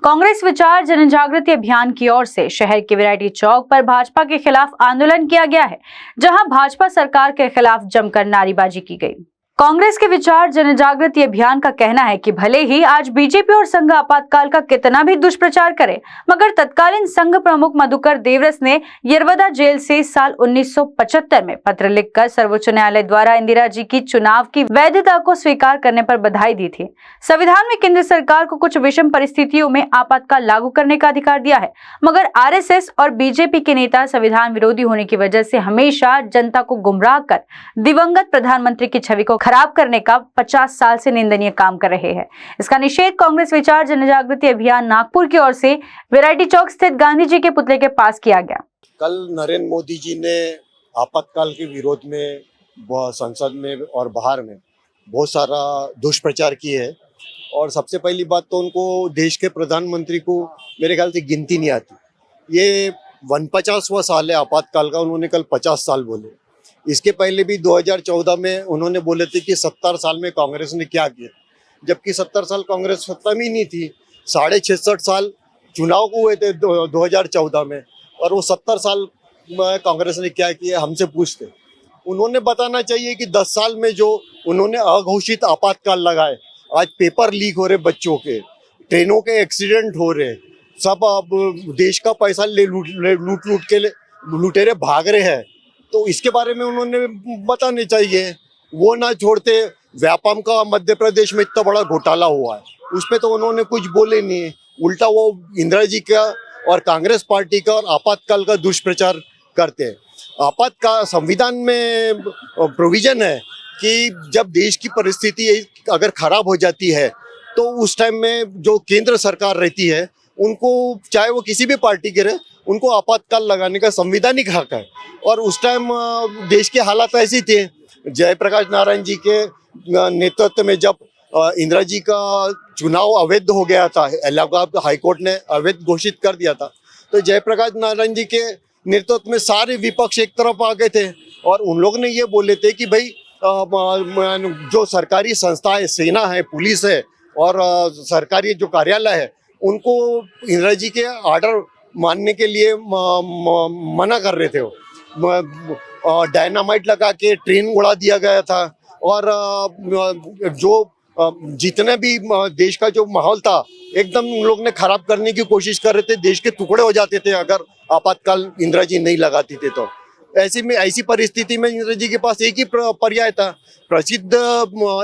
कांग्रेस विचार जनजागृति अभियान की ओर से शहर के वैरायटी चौक पर भाजपा के खिलाफ आंदोलन किया गया है, जहां भाजपा सरकार के खिलाफ जमकर नारेबाजी की गई। कांग्रेस के विचार जनजागृति अभियान का कहना है कि भले ही आज बीजेपी और संघ आपातकाल का कितना भी दुष्प्रचार करे, मगर तत्कालीन संघ प्रमुख मधुकर देवरस ने यरवदा जेल से साल 1975 में पत्र लिखकर सर्वोच्च न्यायालय द्वारा इंदिरा जी की चुनाव की वैधता को स्वीकार करने पर बधाई दी थी। संविधान में केंद्र सरकार को कुछ विषम परिस्थितियों में आपातकाल लागू करने का अधिकार दिया है, मगर आरएसएस और बीजेपी के नेता संविधान विरोधी होने की वजह से हमेशा जनता को गुमराह कर दिवंगत प्रधानमंत्री की छवि को खराब करने का 50 साल से निंदनीय काम कर रहे हैं। इसका निषेध कांग्रेस विचार जनजागृति अभियान नागपुर की ओर से वैरायटी चौक स्थित गांधी जी के पुतले के पास किया गया। कल नरेंद्र मोदी जी ने आपातकाल के विरोध में संसद में और बाहर में बहुत सारा दुष्प्रचार किए है, और सबसे पहली बात तो उनको देश के प्रधानमंत्री को मेरे ख्याल से गिनती नहीं आती। ये 49वां साल है आपातकाल का, उन्होंने कल 50 साल बोले। इसके पहले भी 2014 में उन्होंने बोले थे कि 70 साल में कांग्रेस ने क्या किया, जबकि 70 साल कांग्रेस सत्ता में ही नहीं थी। 66.5 साल चुनाव हुए थे 2014 में, और वो 70 साल में कांग्रेस ने क्या किया हमसे पूछते। उन्होंने बताना चाहिए कि 10 साल में जो उन्होंने अघोषित आपातकाल लगाए, आज पेपर लीक हो रहे बच्चों के, ट्रेनों के एक्सीडेंट हो रहे, सब अब देश का पैसा लूट के लुटेरे भाग रहे हैं, तो इसके बारे में उन्होंने बताने चाहिए। वो ना छोड़ते, व्यापम का मध्य प्रदेश में इतना बड़ा घोटाला हुआ है, उस पर तो उन्होंने कुछ बोले नहीं, उल्टा वो इंदिरा जी का और कांग्रेस पार्टी का और आपातकाल का दुष्प्रचार करते हैं। आपातकाल संविधान में प्रोविजन है कि जब देश की परिस्थिति अगर खराब हो जाती है तो उस टाइम में जो केंद्र सरकार रहती है उनको, चाहे वो किसी भी पार्टी के रहे, उनको आपातकाल लगाने का संवैधानिक हक है। और उस टाइम देश के हालात ऐसे थे, जयप्रकाश नारायण जी के नेतृत्व में जब इंदिरा जी का चुनाव अवैध हो गया था, इलाहाबाद हाईकोर्ट ने अवैध घोषित कर दिया था, तो जयप्रकाश नारायण जी के नेतृत्व में सारे विपक्ष एक तरफ आ गए थे, और उन लोग ने ये बोले थे कि भाई जो सरकारी संस्थाएं, सेना है, पुलिस है और सरकारी जो कार्यालय है, उनको इंदिरा जी के ऑर्डर मानने के लिए मना कर रहे थे। वो डायनामाइट लगा के ट्रेन उड़ा दिया गया था, और जो जितने भी देश का जो माहौल था एकदम उन लोग ने खराब करने की कोशिश कर रहे थे। देश के टुकड़े हो जाते थे अगर आपातकाल इंदिरा जी नहीं लगाती थे। तो ऐसी परिस्थिति में इंदिरा जी के पास एक ही पर्याय था। प्रसिद्ध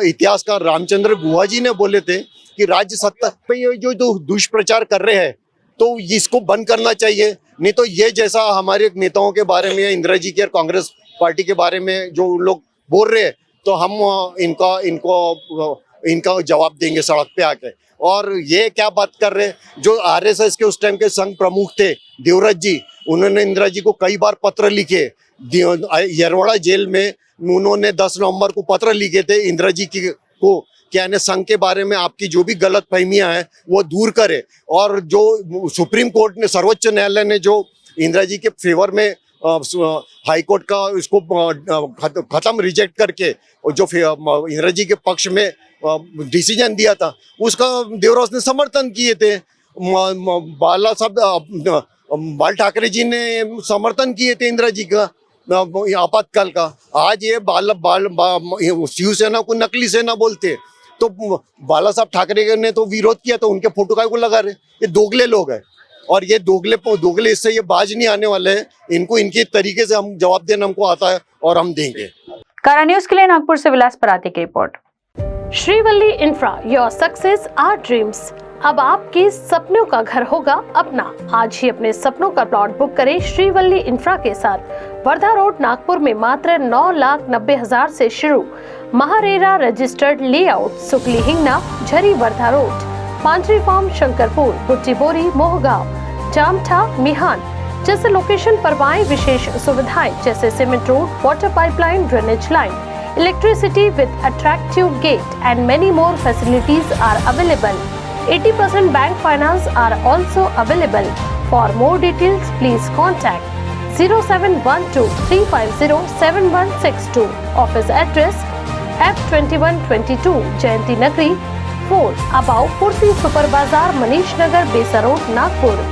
इतिहासकार रामचंद्र गुहा जी ने बोले थे कि राज्य सत्ता पे जो दुष्प्रचार कर रहे हैं तो इसको बंद करना चाहिए, नहीं तो ये जैसा हमारे नेताओं के बारे में, इंदिरा जी के और कांग्रेस पार्टी के बारे में जो लोग बोल रहे हैं, तो हम इनका जवाब देंगे सड़क पे आके। और ये क्या बात कर रहे हैं, जो आरएसएस के उस टाइम के संघ प्रमुख थे देवरस जी, उन्होंने इंदिरा जी को कई बार पत्र लिखे। यरवड़ा जेल में उन्होंने 10 नवंबर को पत्र लिखे थे इंदिरा जी को, क्या संघ के बारे में आपकी जो भी गलत फहमियां हैं वो दूर करे। और जो सुप्रीम कोर्ट ने, सर्वोच्च न्यायालय ने जो इंदिरा जी के फेवर में हाई कोर्ट का इसको खत्म रिजेक्ट करके जो इंदिरा जी के पक्ष में डिसीजन दिया था, उसका देवरस ने समर्थन किए थे। बाल ठाकरे जी ने समर्थन किए थे इंदिरा जी का आपातकाल का। आज ये शिवसेना को नकली सेना बोलते, तो बाला साहब ठाकरे ने तो विरोध किया, तो उनके फोटो काय को लगा रहे। ये दोगले लोग हैं, और ये दोगले इससे ये बाज नहीं आने वाले हैं। इनको इनके तरीके से हम जवाब देना हमको आता है और हम देंगे। कारा न्यूज़ के लिए नागपुर से विलास पराते की रिपोर्ट। Shrivalli infra, your success our dreams. अब आपके सपनों का घर होगा अपना। आज ही अपने सपनों का प्लॉट बुक करें श्रीवल्ली इंफ्रा के साथ। वर्धा रोड नागपुर में मात्र 9,90,000 से शुरू। महारेरा रजिस्टर्ड लेआउट, सुकली हिंगना, झरी वर्धा रोड, पांचवी फार्म शंकरपुर, बुट्टी बोरी, मोहगांव, जामठा, मिहान जैसे लोकेशन पर पाएं विशेष सुविधाएं जैसे cement road, water pipeline, drainage line, electricity with attractive gate and many more facilities are available. 80% bank finance are also available. For more details, please contact 0712-350-7162. Office address F2122 Jayanti Nagri, 4 about पूर्ति super बाजार, मनीष नगर, बेसा road, Nagpur.